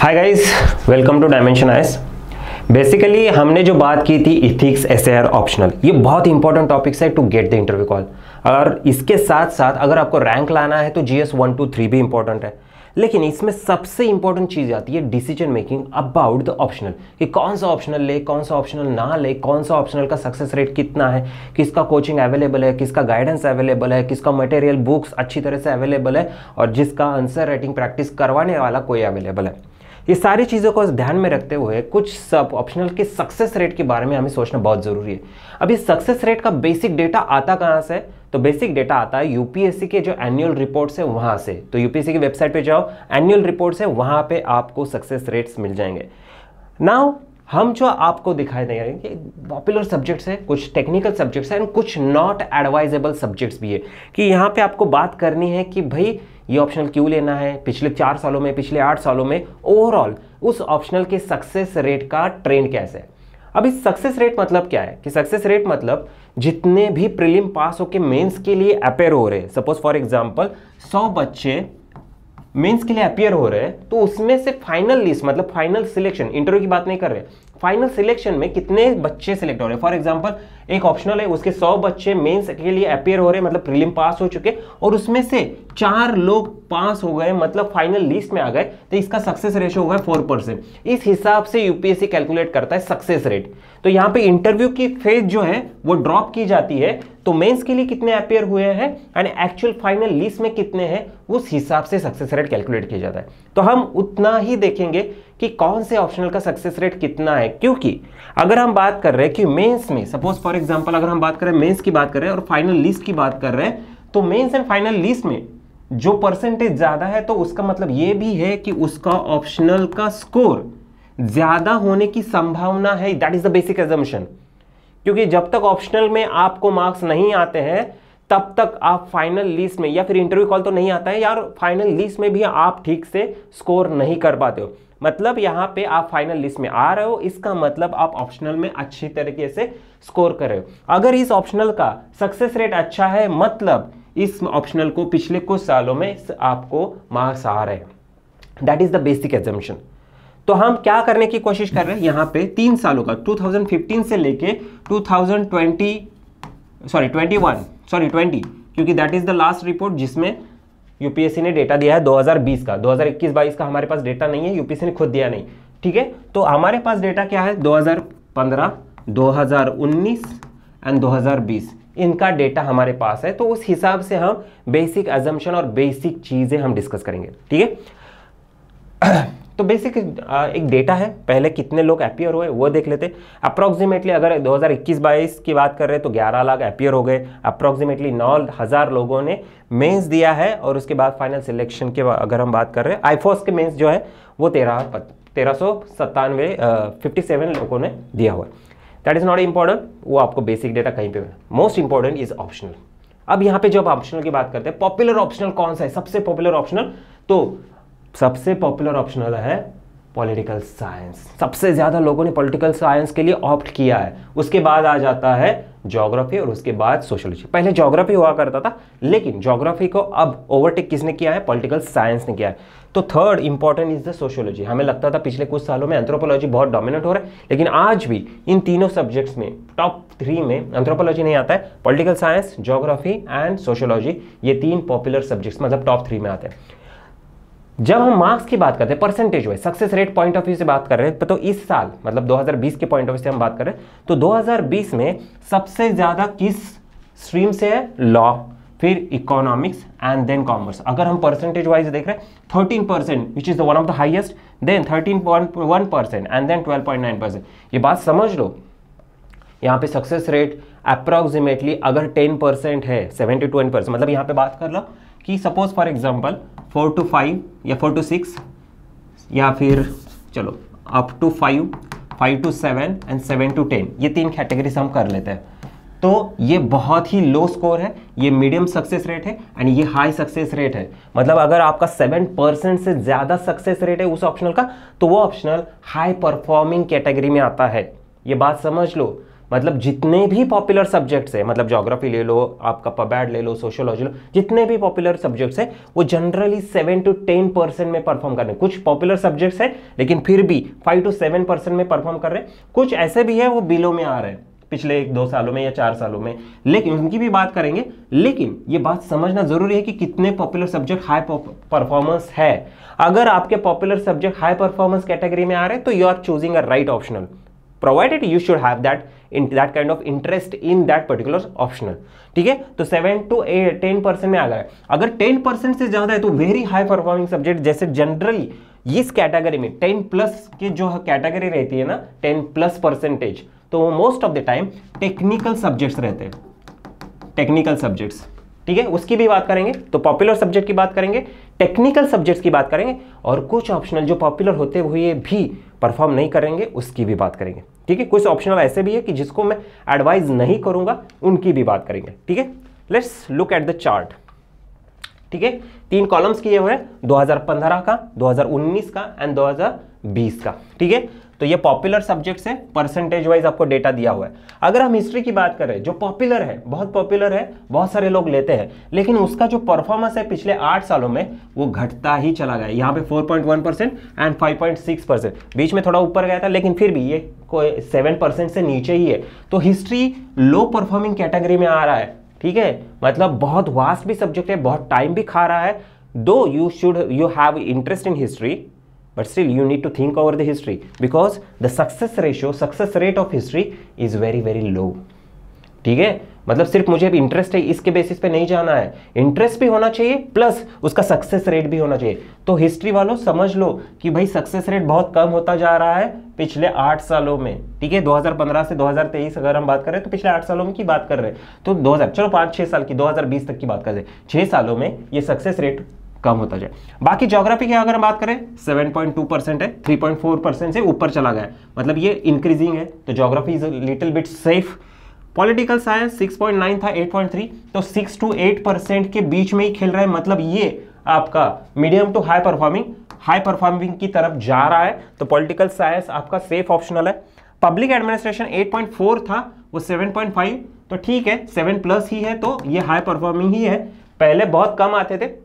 Hi guys, welcome to dimension IAS. Basically हमने जो बात की थी इथिक्स एसएआर ऑप्शनल, ये बहुत इंपॉर्टेंट टॉपिक्स है to get the interview call. और इसके साथ साथ अगर आपको रैंक लाना है तो जीएस 1 2 3 भी इंपॉर्टेंट है, लेकिन इसमें सबसे इंपॉर्टेंट चीज़ आती है decision making about the optional, कि कौन सा ऑप्शनल ले, कौन सा ऑप्शनल ना ले, कौन सा ऑप्शनल का सक्सेस रेट कितना है, किसका कोचिंग अवेलेबल है, किसका गाइडेंस अवेलेबल है, किसका मटेरियल बुक्स अच्छी तरह से अवेलेबल है और जिसका आंसर राइटिंग प्रैक्टिस करवाने वाला कोई अवेलेबल है। ये सारी चीज़ों को ध्यान में रखते हुए कुछ सब ऑप्शनल के सक्सेस रेट के बारे में हमें सोचना बहुत ज़रूरी है। अब इस सक्सेस रेट का बेसिक डेटा आता कहाँ से? तो बेसिक डेटा आता है यूपीएससी के जो एनुअल रिपोर्ट्स है वहाँ से। तो यूपीएससी की वेबसाइट पे जाओ, एनुअल रिपोर्ट्स है, वहाँ पे आपको सक्सेस रेट्स मिल जाएंगे। नाउ हम जो आपको दिखाई देंगे कि पॉपुलर सब्जेक्ट्स है, कुछ टेक्निकल सब्जेक्ट्स हैं एंड कुछ नॉट एडवाइजेबल सब्जेक्ट्स भी है, कि यहाँ पे आपको बात करनी है कि भाई ये ऑप्शनल क्यों लेना है, पिछले 4 सालों में, पिछले 8 सालों में ओवरऑल उस ऑप्शनल के सक्सेस रेट का ट्रेंड कैसे है। अब इस सक्सेस रेट मतलब क्या है कि सक्सेस रेट मतलब जितने भी प्रीलिम पास होके मेंस के लिए अपेयर हो रहे हैं, सपोज फॉर एग्जांपल 100 बच्चे मेंस के लिए अपियर हो रहे हैं, तो उसमें से फाइनल लिस्ट मतलब फाइनल सिलेक्शन, इंटरव्यू की बात नहीं कर रहे, फाइनल सिलेक्शन में कितने बच्चे सिलेक्ट हो रहे हैं। फॉर एग्जांपल एक ऑप्शनल है, उसके 100 बच्चे मेंस के लिए अपियर हो रहे हैं, मतलब प्रीलिम पास हो चुके और उसमें से 4 लोग पास हो गए, मतलब फाइनल लिस्ट में आ गए, तो इसका सक्सेस रेशियो होगा 4%। इस हिसाब से यूपीएससी कैलकुलेट करता है सक्सेस रेट। तो यहाँ पे इंटरव्यू की फेज जो है वो ड्रॉप की जाती है, तो मेंस के लिए कितने अपियर हुए हैं एंड एक्चुअल फाइनल लिस्ट में कितने हैं, उस हिसाब से सक्सेस रेट कैलकुलेट किया जाता है। तो हम उतना ही देखेंगे कि कौन से ऑप्शनल का सक्सेस रेट कितना है, क्योंकि अगर हम बात कर रहे हैं कि मेंस में, सपोज फॉर एग्जांपल अगर हम बात कर रहे हैं मेंस की बात कर रहे हैं और फाइनल लिस्ट की बात कर रहे हैं, तो मेंस एंड फाइनल लिस्ट में जो परसेंटेज ज्यादा है तो उसका मतलब ये भी है कि उसका ऑप्शनल का स्कोर ज्यादा होने की संभावना है। That is the basic assumption, क्योंकि जब तक ऑप्शनल में आपको मार्क्स नहीं आते हैं तब तक आप फाइनल लिस्ट में, या फिर इंटरव्यू कॉल तो नहीं आता है यार, फाइनल लिस्ट में भी आप ठीक से स्कोर नहीं कर पाते हो। मतलब यहाँ पे आप फाइनल लिस्ट में आ रहे हो, इसका मतलब आप ऑप्शनल में अच्छी तरीके से स्कोर कर रहे हो। अगर इस ऑप्शनल का सक्सेस रेट अच्छा है, मतलब इस ऑप्शनल को पिछले कुछ सालों में आपको मार्क्स आ रहे हैं। That is the basic assumption. तो हम क्या करने की कोशिश कर रहे हैं, यहाँ पे 3 सालों का 2015 से लेके 20, क्योंकि that is the last report जिसमें यूपीएससी ने डेटा दिया है 2020 का। 2021-22 का हमारे पास डेटा नहीं है, यूपीएससी ने खुद दिया नहीं, ठीक है। तो हमारे पास डेटा क्या है, 2015, 2019 एंड 2020, इनका डेटा हमारे पास है। तो उस हिसाब से हम बेसिक अजम्पशन और बेसिक चीजें हम डिस्कस करेंगे, ठीक है। तो बेसिक एक डेटा है, पहले कितने लोग अपियर हुए वो देख लेते। अप्रॉक्सीमेटली अगर 2021-22 की बात कर रहे हैं तो 11 लाख अपियर हो गए। अप्रॉक्सीमेटली 9,000 लोगों ने मेंस दिया है और उसके बाद फाइनल सिलेक्शन के अगर हम बात कर रहे हैं, आईफोस के मेंस जो है वो 57 लोगों ने दिया हुआ है। दैट इज नॉट इंपॉर्टेंट, वो आपको बेसिक डेटा कहीं पे। Most important is optional. अब यहाँ पे जब ऑप्शनल की बात करते हैं, पॉपुलर ऑप्शनल कौन सा है, सबसे पॉपुलर ऑप्शनल, तो सबसे पॉपुलर ऑप्शनल है पॉलिटिकल साइंस। सबसे ज्यादा लोगों ने पॉलिटिकल साइंस के लिए ऑप्ट किया है। उसके बाद आ जाता है ज्योग्राफी और उसके बाद सोशियोलॉजी। पहले ज्योग्राफी हुआ करता था, लेकिन ज्योग्राफी को अब ओवरटेक किसने किया है, पॉलिटिकल साइंस ने किया है। तो third important is the sociology. हमें लगता था पिछले कुछ सालों में एंथ्रोपोलॉजी बहुत डोमिनेट हो रहा है, लेकिन आज भी इन तीनों सब्जेक्ट्स में टॉप 3 में एंथ्रोपोलॉजी नहीं आता है, political science, geography and sociology, ये 3 पॉपुलर सब्जेक्ट्स मतलब टॉप 3 में आते हैं। जब हम मार्क्स की बात करते हैं, percentage wise success rate point of view से बात कर रहे हैं, तो इस साल मतलब 2020 के पॉइंट ऑफ व्यू से हम बात कर रहे हैं, तो 2020 में सबसे ज्यादा किस स्ट्रीम से है, लॉ, फिर इकोनॉमिक्स एंड देन कॉमर्स। अगर हम परसेंटेज वाइज देख रहे हैं 13%, which is the one of the highest, then 13.1% and then 12.9%। ये बात समझ लो, यहाँ पे सक्सेस रेट अप्रोक्सीमेटली अगर 10% है, 7 to 20%, मतलब यहाँ पे बात कर लो कि सपोज फॉर एग्जांपल 4 to 5 या 4 to 6 या फिर चलो up to 5, 5 to 7 and 7 to 10, ये 3 कैटेगरीज हम कर लेते हैं। तो ये बहुत ही लो स्कोर है, ये मीडियम सक्सेस रेट है एंड ये हाई सक्सेस रेट है। मतलब अगर आपका 7% से ज्यादा सक्सेस रेट है उस ऑप्शनल का, तो वो ऑप्शनल हाई परफॉर्मिंग कैटेगरी में आता है। ये बात समझ लो। मतलब जितने भी पॉपुलर सब्जेक्ट्स है, मतलब ज्योग्राफी ले लो, आपका पबैड ले लो, सोशियोलॉजी लो, जितने भी पॉपुलर सब्जेक्ट्स है वो जनरली 7 to 10% में परफॉर्म कर रहे हैं। कुछ पॉपुलर सब्जेक्ट्स है लेकिन फिर भी 5 to 7% में परफॉर्म कर रहे हैं। कुछ ऐसे भी है वो बिलो में आ रहे हैं पिछले 1-2 सालों में या 4 सालों में, लेकिन उनकी भी बात करेंगे। लेकिन ये बात समझना जरूरी है कि कितने पॉपुलर सब्जेक्ट हाई परफॉर्मेंस है। अगर आपके popular subject high performance category में आ रहे हैं तो you are choosing a right optional, provided you should have that kind of interest in that particular optional. ठीक है, तो 7 to 10% में आ गया है। अगर 10% से ज्यादा है तो वेरी हाई परफॉर्मिंग सब्जेक्ट, जैसे जनरली इस कैटेगरी में 10+ की जो कैटेगरी रहती है ना, 10+%, तो most of the time technical subjects रहते हैं, टेक्निकल सब्जेक्ट्स। ठीक है, उसकी भी बात करेंगे। तो पॉपुलर सब्जेक्ट की बात करेंगे, टेक्निकल सब्जेक्ट्स की बात करेंगे, और कुछ ऑप्शनल जो पॉपुलर होते हुए भी परफॉर्म नहीं करेंगे उसकी भी बात करेंगे। ठीक है, कुछ ऑप्शनल ऐसे भी है कि जिसको मैं एडवाइज नहीं करूंगा, उनकी भी बात करेंगे। ठीक है, let's look at the chart. ठीक है, 3 कॉलम्स किए हुए हैं, 2015 का, 2019 का एंड 2020 का। ठीक है, तो ये पॉपुलर सब्जेक्ट्स है, परसेंटेज वाइज आपको डेटा दिया हुआ है। अगर हम हिस्ट्री की बात करें, जो पॉपुलर है, बहुत पॉपुलर है, बहुत सारे लोग लेते हैं, लेकिन उसका जो परफॉर्मेंस है पिछले 8 सालों में वो घटता ही चला गया। यहाँ पे 4.1% एंड 5.6%, बीच में थोड़ा ऊपर गया था, लेकिन फिर भी ये कोई 7% से नीचे ही है। तो हिस्ट्री लो परफॉर्मिंग कैटेगरी में आ रहा है। ठीक है, मतलब बहुत वास्ट भी सब्जेक्ट है, बहुत टाइम भी खा रहा है। दो you have interest in history, but still you need to think over the history because the success rate of history is very low। ठीक है, मतलब सिर्फ मुझे इंटरेस्ट है इसके बेसिस पे नहीं जाना है, इंटरेस्ट भी होना चाहिए प्लस उसका सक्सेस रेट भी होना चाहिए। तो हिस्ट्री वालों समझ लो कि भाई सक्सेस रेट बहुत कम होता जा रहा है पिछले 8 सालों में। ठीक है, 2015 से 2023 अगर हम बात करें तो पिछले 8 सालों में की बात कर रहे हैं, तो 5-6 साल की, 2020 तक की बात कर रहे हैं, 6 सालों में ये सक्सेस रेट कम होता जाए। बाकी ज्योग्राफी की अगर हम बात करें 7.2% है, 3.4% से ऊपर चला गया है, मतलब ये इंक्रीजिंग है। तो geography is little bit safe. Political science 6.9 था, 8.3, तो 6 to 8% के बीच में ही खेल रहा है, मतलब ये आपका मीडियम टू हाई परफॉर्मिंग की तरफ जा रहा है। तो पॉलिटिकल साइंस आपका सेफ ऑप्शनल है। पब्लिक एडमिनिस्ट्रेशन 8.4 था, वो 7.5, तो ठीक है 7+ ही है, तो ये हाई परफॉर्मिंग ही है। पहले बहुत कम आते थे,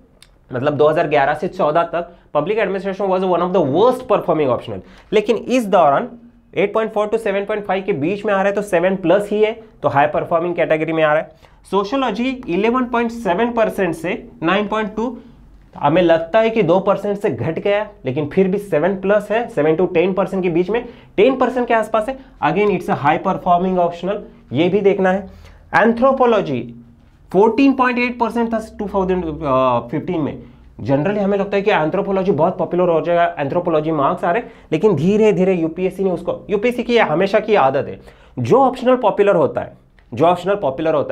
मतलब 2011 से 14 तक public administration was one of the worst performing optional, लेकिन इस दौरान 8.4 to 7.5 के बीच में आ रहा है, तो 7+ ही है, तो हाई परफॉर्मिंग कैटेगरी में आ रहा है। सोशियोलॉजी 11.7% से 9.2, हमें लगता है कि 2% से घट गया, लेकिन फिर भी 7+ है, 7 to 10% के बीच में, 10% के आसपास है। Again it's a high performing optional, ये भी देखना है। एंथ्रोपोलॉजी 14.8% था 2015 में। जनरली हमें लगता है कि एंथ्रोपोलॉजी बहुत पॉपुलर हो जाएगा, एंथ्रोपोलॉजी मार्क्स आ रहे, लेकिन धीरे धीरे यूपीएससी ने उसको, यूपीएससी की हमेशा की आदत है, जो ऑप्शनल पॉपुलर होता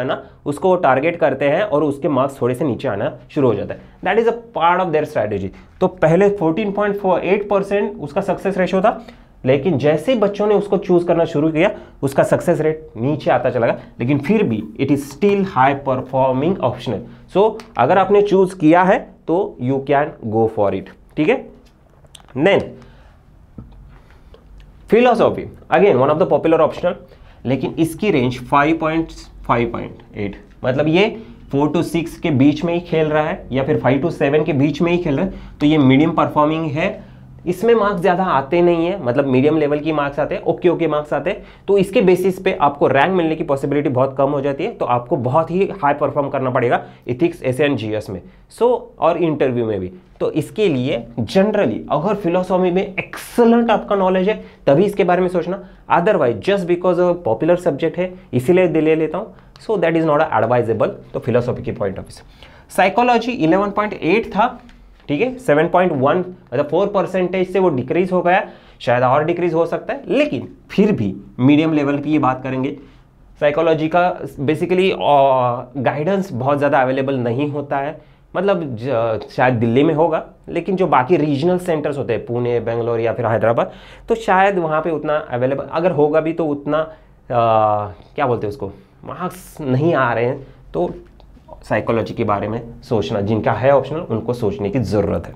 है ना, उसको वो टारगेट करते हैं और उसके मार्क्स थोड़े से नीचे आना शुरू हो जाता है। That is a part of their strategy. तो पहले 14.48% उसका सक्सेस रेशियो था, लेकिन जैसे ही बच्चों ने उसको चूज करना शुरू किया उसका सक्सेस रेट नीचे आता चला गया, लेकिन फिर भी it is still high performing optional. So अगर आपने चूज किया है तो you can go for it. ठीक है, then philosophy again one of the popular optional, लेकिन इसकी रेंज 5.8, मतलब ये 4 to 6 के बीच में ही खेल रहा है, या फिर 5 to 7 के बीच में ही खेल रहा है, तो ये मीडियम परफॉर्मिंग है। इसमें मार्क्स ज़्यादा आते नहीं है, मतलब मीडियम लेवल की मार्क्स आते हैं, ओके मार्क्स आते हैं, तो इसके बेसिस पे आपको रैंक मिलने की पॉसिबिलिटी बहुत कम हो जाती है। तो आपको बहुत ही हाई परफॉर्म करना पड़ेगा इथिक्स, एसे एंड जीएस में, और इंटरव्यू में भी। तो इसके लिए जनरली अगर फिलोसॉफी में एक्सलेंट आपका नॉलेज है तभी इसके बारे में सोचना, otherwise just because popular subject है इसीलिए ले लेता हूँ, so that is not advisable. तो फिलोसॉफी के पॉइंट ऑफ व्यू से साइकोलॉजी 11.8 था, ठीक है, 7.1 मतलब 4% से वो डिक्रीज हो गया, शायद और डिक्रीज हो सकता है, लेकिन फिर भी मीडियम लेवल की ये बात करेंगे। साइकोलॉजी का बेसिकली गाइडेंस बहुत ज़्यादा अवेलेबल नहीं होता है, मतलब शायद दिल्ली में होगा, लेकिन जो बाकी रीजनल सेंटर्स होते हैं पुणे, बेंगलोर या फिर हैदराबाद, तो शायद वहाँ पे उतना अवेलेबल, अगर होगा भी तो उतना क्या बोलते हैं उसको, मार्क्स नहीं आ रहे हैं। तो साइकोलॉजी के बारे में सोचना, जिनका है ऑप्शनल उनको सोचने की ज़रूरत है।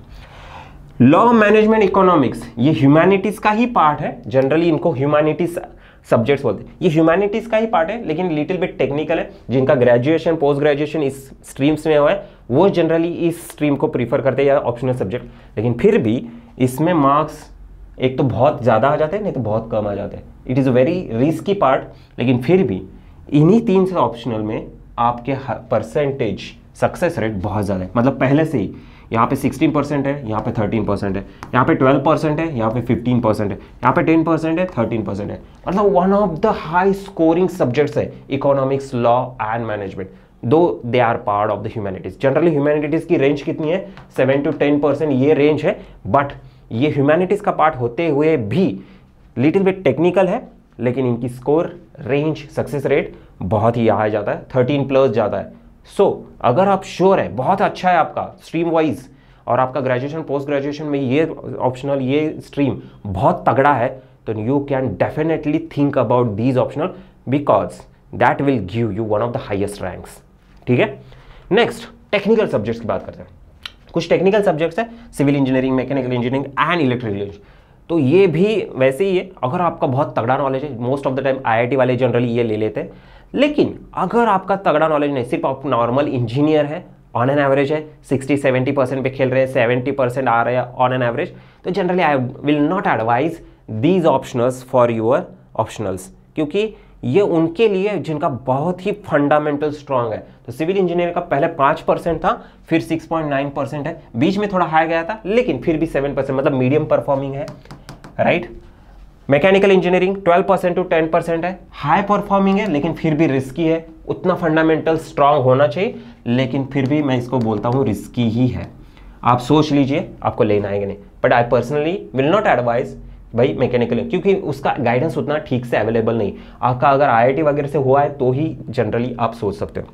लॉ मैनेजमेंट इकोनॉमिक्स, ये ह्यूमैनिटीज़ का ही पार्ट है, जनरली इनको ह्यूमैनिटीज़ सब्जेक्ट्स बोलते हैं। ये ह्यूमैनिटीज का ही पार्ट है लेकिन लिटिल बिट टेक्निकल है। जिनका ग्रेजुएशन पोस्ट ग्रेजुएशन इस स्ट्रीम्स में हुआ है वो जनरली इस स्ट्रीम को प्रीफर करते हैं या ऑप्शनल सब्जेक्ट। लेकिन फिर भी इसमें मार्क्स एक तो बहुत ज़्यादा आ जाते हैं, नहीं तो बहुत कम आ जाते हैं। It is a very risky part. लेकिन फिर भी इन्हीं 3 से ऑप्शनल में आपके परसेंटेज सक्सेस रेट बहुत ज़्यादा है। मतलब पहले से ही यहाँ पे 16% है, यहाँ पे 13% है, यहाँ पे 12% है, यहाँ पे 15% है, यहाँ पे 10% है, 13% है। मतलब one of the high scoring subjects है economics, law and management, though they are part of the humanities. Generally humanities की रेंज कितनी है? 7 to 10% ये रेंज है। बट ये ह्यूमैनिटीज का पार्ट होते हुए भी लिटिल बिट टेक्निकल है, लेकिन इनकी स्कोर रेंज सक्सेस रेट बहुत ही हाई जाता है, 13+ जाता है। सो अगर आप श्योर है बहुत अच्छा है आपका स्ट्रीम वाइज और आपका ग्रेजुएशन पोस्ट ग्रेजुएशन में ये ऑप्शनल ये स्ट्रीम बहुत तगड़ा है, तो you can definitely think about these optional because that will give you one of the highest ranks. ठीक है, नेक्स्ट टेक्निकल सब्जेक्ट्स की बात करते हैं। कुछ टेक्निकल सब्जेक्ट्स है, civil engineering, mechanical engineering and electrical engineering. तो ये भी वैसे ही है, अगर आपका बहुत तगड़ा नॉलेज है, most of the time IIT वाले जनरली ये ले लेते हैं। लेकिन अगर आपका तगड़ा नॉलेज नहीं, सिर्फ आप नॉर्मल इंजीनियर है, ऑन एन एवरेज है 60-70% पे खेल रहे हैं, 70% आ रहे हैं ऑन एन एवरेज, तो generally I will not advise these optionals for your optionals, क्योंकि ये उनके लिए जिनका बहुत ही फंडामेंटल स्ट्रांग है। तो सिविल इंजीनियर का पहले 5% था, फिर 6.9% है, बीच में थोड़ा हाई गया था, लेकिन फिर भी 7%, मतलब मीडियम परफॉर्मिंग है, राइट। मैकेनिकल इंजीनियरिंग 12% to 10% है, हाई परफॉर्मिंग है, लेकिन फिर भी रिस्की है। उतना फंडामेंटल स्ट्रांग होना चाहिए, लेकिन फिर भी मैं इसको बोलता हूँ रिस्की ही है। आप सोच लीजिए आपको लेना है कि नहीं। But I personally will not advise भाई मैकेनिकल, क्योंकि उसका गाइडेंस उतना ठीक से अवेलेबल नहीं। आपका अगर आईआईटी वगैरह से हुआ है तो ही जनरली आप सोच सकते हो।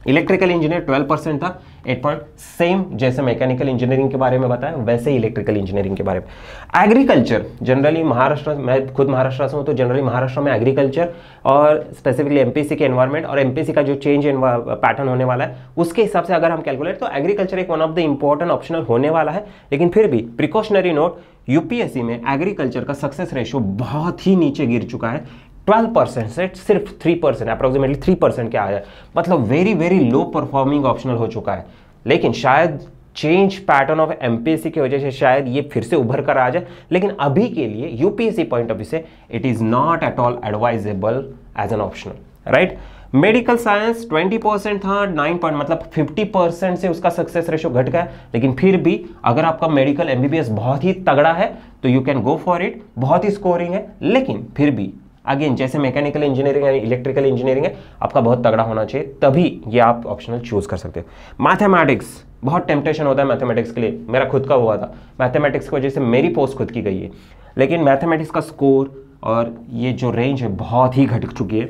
इलेक्ट्रिकल इंजीनियर 12% था, 8 सेम जैसे मैकेनिकल इंजीनियरिंग के बारे में बताया वैसे ही इलेक्ट्रिकल इंजीनियरिंग के बारे में। एग्रीकल्चर जनरली महाराष्ट्र, मैं खुद महाराष्ट्र से हूँ, तो जनरली महाराष्ट्र में एग्रीकल्चर और स्पेसिफिकली एमपीसी के एनवायरमेंट और एमपीसी का जो चेंज पैटर्न होने वाला है उसके हिसाब से अगर हम कैलकुलेट, तो एग्रीकल्चर एक one of the important optional होने वाला है। लेकिन फिर भी प्रिकॉशनरी नोट, यूपीएससी में एग्रीकल्चर का सक्सेस रेशियो बहुत ही नीचे गिर चुका है, 12% से सिर्फ 3%, अप्रोक्सीमेटली 3% के आया है। मतलब वेरी वेरी लो परफॉर्मिंग ऑप्शनल हो चुका है। लेकिन शायद चेंज पैटर्न ऑफ एमपीएससी की वजह से शायद ये फिर से उभर कर आ जाए, लेकिन अभी के लिए यूपीएससी पॉइंट ऑफ व्यू से it is not at all advisable as an optional, right. Medical science 20% था, 9 पॉइंट, मतलब 50% से उसका सक्सेस रेशियो घट गया। लेकिन फिर भी अगर आपका मेडिकल एमबीबीएस बहुत ही तगड़ा है तो you can go for it, बहुत ही स्कोरिंग है। लेकिन फिर भी अगेन जैसे मैकेनिकल इंजीनियरिंग है, इलेक्ट्रिकल इंजीनियरिंग है, आपका बहुत तगड़ा होना चाहिए, तभी ये आप ऑप्शनल चूज कर सकते हो। मैथमेटिक्स बहुत टेम्पटेशन होता है मैथमेटिक्स के लिए, मेरा खुद का हुआ था, मैथमेटिक्स की वजह से मेरी पोस्ट खुद की गई है। लेकिन मैथमेटिक्स का स्कोर और ये जो रेंज है बहुत ही घट चुकी है,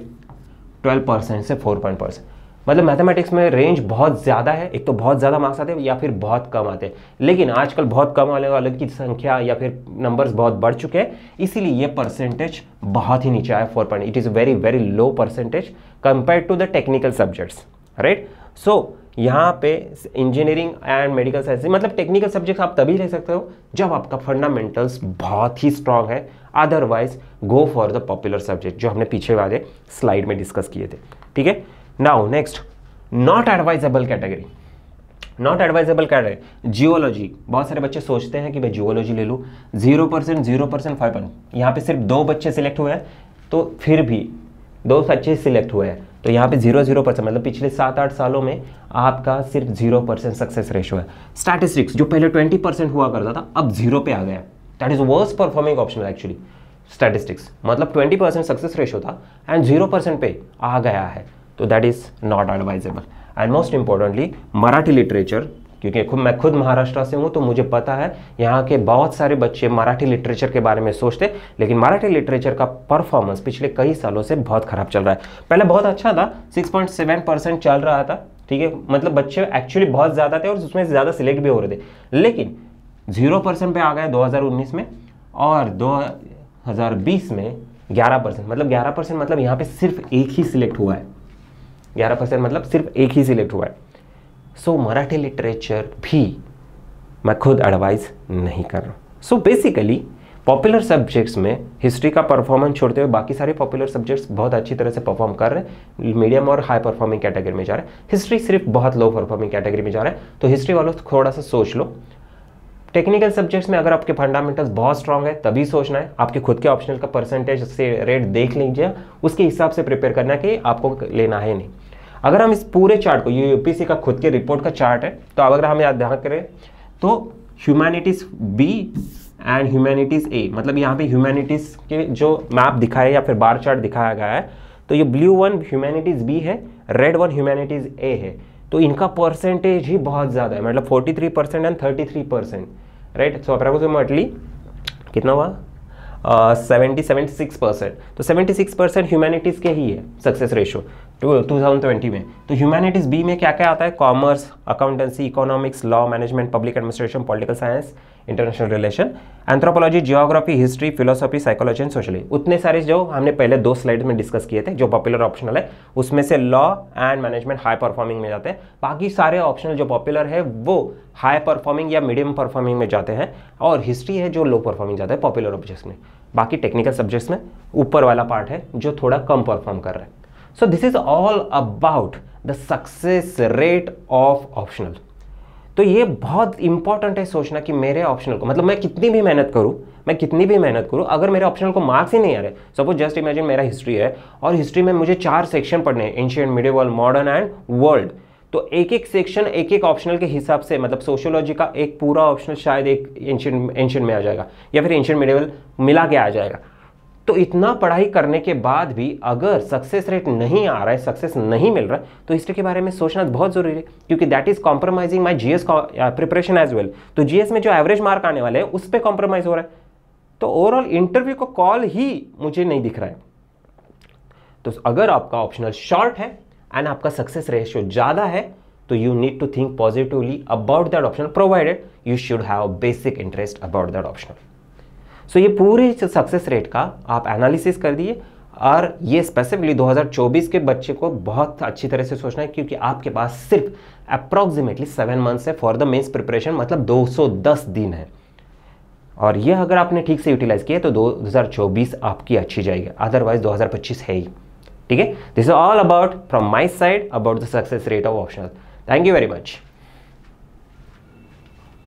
12% से 4%। मतलब मैथमेटिक्स में रेंज बहुत ज़्यादा है, एक तो बहुत ज़्यादा मार्क्स आते हैं या फिर बहुत कम आते हैं। लेकिन आजकल बहुत कम आने वाले की संख्या या फिर नंबर्स बहुत बढ़ चुके हैं, इसीलिए ये परसेंटेज बहुत ही नीचे आया, 4%। It is very very low percentage compare to the technical subjects, right. So यहाँ पे इंजीनियरिंग एंड मेडिकल साइंस, मतलब टेक्निकल सब्जेक्ट्स आप तभी ले सकते हो जब आपका फंडामेंटल्स बहुत ही स्ट्रांग है। Otherwise go for the popular subject जो हमने पीछे वाले स्लाइड में डिस्कस किए थे, ठीक है। Now next, not advisable category. Not advisable category geology, बहुत सारे बच्चे सोचते हैं कि मैं जियोलॉजी ले लूँ, 0%, 0%, 5%। यहाँ पे सिर्फ 2 बच्चे सिलेक्ट हुए हैं, तो फिर भी 2 बच्चे सिलेक्ट हुए हैं, तो यहाँ पे 0% मतलब पिछले 7-8 सालों में आपका सिर्फ 0% सक्सेस रेशियो है। स्टैटिस्टिक्स जो पहले 20% हुआ करता था अब 0 पे आ गया, that is worst performing optional actually. Statistics मतलब 20% सक्सेस रेशियो था एंड 0% पे आ गया है, तो that is not advisable. And most importantly Marathi literature, क्योंकि मैं खुद महाराष्ट्र से हूँ तो मुझे पता है यहाँ के बहुत सारे बच्चे मराठी लिटरेचर के बारे में सोचते, लेकिन मराठी लिटरेचर का परफॉर्मेंस पिछले कई सालों से बहुत खराब चल रहा है। पहले बहुत अच्छा था, 6.7% चल रहा था, ठीक है, मतलब बच्चे एक्चुअली बहुत ज़्यादा थे और उसमें ज़्यादा सिलेक्ट भी हो रहे थे। लेकिन 0% पे आ गए 2019 में, और 2020 में 11%, मतलब 11% मतलब यहाँ पे सिर्फ एक ही सिलेक्ट हुआ है, 11% मतलब सिर्फ एक ही सिलेक्ट हुआ है। सो मराठी लिटरेचर भी मैं खुद एडवाइस नहीं कर रहा हूँ। सो बेसिकली पॉपुलर सब्जेक्ट्स में हिस्ट्री का परफॉर्मेंस छोड़ते हुए बाकी सारे पॉपुलर सब्जेक्ट्स बहुत अच्छी तरह से परफॉर्म कर रहे हैं, मीडियम और हाई परफॉर्मिंग कैटेगरी में जा रहे हैं। हिस्ट्री सिर्फ बहुत लो परफॉर्मिंग कैटेगरी में जा रहा है, तो हिस्ट्री वालों थोड़ा सा सोच लो। टेक्निकल सब्जेक्ट्स में अगर आपके फंडामेंटल्स बहुत स्ट्रांग है तभी सोचना है, आपके खुद के ऑप्शनल का परसेंटेज से रेट देख लीजिए, उसके हिसाब से प्रिपेयर करना है कि आपको लेना है नहीं। अगर हम इस पूरे चार्ट को, ये यूपीएससी का खुद के रिपोर्ट का चार्ट है, तो अगर हम याद ध्यान करें तो ह्यूमैनिटीज बी एंड ह्यूमैनिटीज ए, मतलब यहाँ पे ह्यूमैनिटीज के जो मैप दिखाया या फिर बार चार्ट दिखाया गया है, तो ये ब्लू वन ह्यूमैनिटीज बी है, रेड वन ह्यूमैनिटीज ए है, तो इनका परसेंटेज ही बहुत ज़्यादा है, मतलब 43% एंड 33%, राइट। सो अप्रोक्सीमेटली कितना हुआ 76%, तो 76% ह्यूमैनिटीज़ के ही है सक्सेस रेशो 2020 में। तो ह्यूमैनिटीज़ बी में क्या क्या आता है, commerce, accountancy, economics, law, management, public administration, political science, international relation, anthropology, geography, history, philosophy, psychology and socially. उतने सारे जो हमने पहले 2 स्लाइड में डिस्कस किए थे, जो पॉपुलर ऑप्शनल है, उसमें से law and management high performing में जाते हैं, बाकी सारे ऑप्शनल जो पॉपुलर है वो हाई परफॉर्मिंग या मीडियम परफॉर्मिंग में जाते हैं, और हिस्ट्री है जो लो परफॉर्मिंग जाता है पॉपुलर ऑब्जेक्ट्स में। बाकी टेक्निकल सब्जेक्ट्स में ऊपर वाला पार्ट है जो थोड़ा कम परफॉर्म कर रहा है। So this is all about the success rate of optional. तो ये बहुत इंपॉर्टेंट है सोचना कि मेरे ऑप्शनल को, मतलब मैं कितनी भी मेहनत करूं, अगर मेरे ऑप्शनल को मार्क्स ही नहीं आ रहे, सपोज जस्ट इमेजिन मेरा हिस्ट्री है और हिस्ट्री में मुझे 4 सेक्शन पढ़ने हैं, ancient, medieval, modern and world, तो एक एक सेक्शन एक एक ऑप्शनल के हिसाब से, मतलब सोशियोलॉजी का एक पूरा ऑप्शनल शायद एक एंशिएंट में आ जाएगा या फिर एंशिएंट मिडिवल मिला के आ जाएगा। तो इतना पढ़ाई करने के बाद भी अगर सक्सेस रेट नहीं आ रहा है, सक्सेस नहीं मिल रहा है, तो हिस्ट्री के बारे में सोचना बहुत जरूरी है, क्योंकि that is compromising my GS preparation as well. तो जीएस में जो एवरेज मार्क आने वाले हैं उस पर कॉम्प्रोमाइज हो रहा है, तो ओवरऑल इंटरव्यू को कॉल ही मुझे नहीं दिख रहा है। तो अगर आपका ऑप्शनल शॉर्ट है एंड आपका सक्सेस रेशियो ज्यादा है, तो you need to think positively about that optional, provided you should have basic interest about that optional. So ये पूरे सक्सेस रेट का आप एनालिसिस कर दिए, और ये स्पेसिफिकली 2024 के बच्चे को बहुत अच्छी तरह से सोचना है, क्योंकि आपके पास सिर्फ अप्रॉक्सीमेटली 7 मंथ्स है फॉर द मेंस प्रिपरेशन, मतलब 210 दिन है, और ये अगर आपने ठीक से यूटिलाइज किया तो 2024 आपकी अच्छी जाएगी, अदरवाइज 2025 है ही। ठीक है, this is all about from my side about the success rate of optional. Thank you very much.